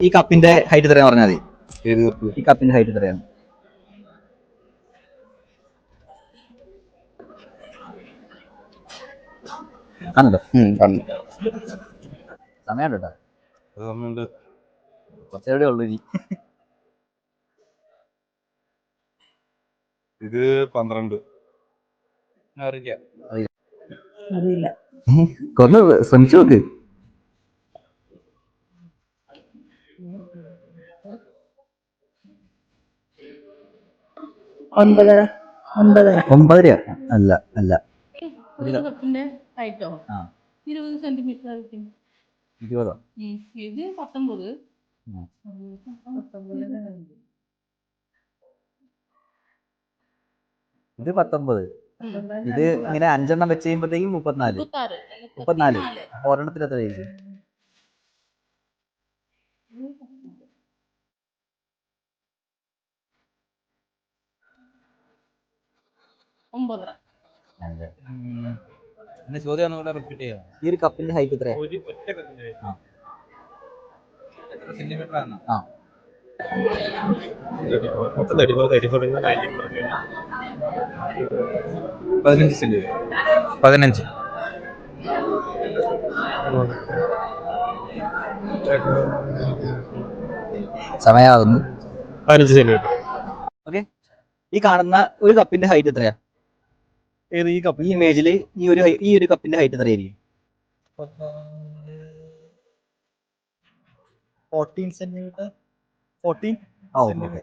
ഈ കപ്പിന്റെ ഹൈറ്റ് എത്രയാന്ന് പറഞ്ഞാൽ മതി. ഈ കപ്പിന്റെ ഹൈറ്റ് എത്രയാണ്? കാണുന്നുണ്ടോ? സമയമുണ്ട് കേട്ടോ, കുറച്ചെവിടെ ഉള്ളു ഇനി. ഇത് 12. അറിയില്ല. കൊന്ന് ശ്രമിച്ചു നോക്ക്. ഒൻപതര. 9.5 അല്ല അല്ല. ഒരു കപ്പിന്റെ ഹൈറ്റോ 20 സെന്റിമീറ്റർ. 20? ഇത് 19. ഇത് 19. ഇത് ഇങ്ങനെ 5 വെച്ച് കഴിയുമ്പോഴത്തേക്കും 34. ഒരെണ്ണത്തിന് എത്ര കഴിച്ചു? ചോദ്യം റിപ്പീറ്റ് ചെയ്യാം. ഈ ഒരു കപ്പിന്റെ ഹൈറ്റ് എത്രയാ? 15 സെന്റ്. 15 സമയാകുന്നു. 15 സെന്റിമീറ്റർ. ഓക്കെ, ഈ കാണുന്ന ഒരു കപ്പിന്റെ ഹൈറ്റ് എത്രയാ? ഏത്? ഈ കപ്പ്? ഈ ഇമേജില് ഈ ഒരു കപ്പിന്റെ ഹൈറ്റ് എത്രയായിരിക്കും? 14 സെന്റിമീറ്റർ. 14. ഓക്കെ.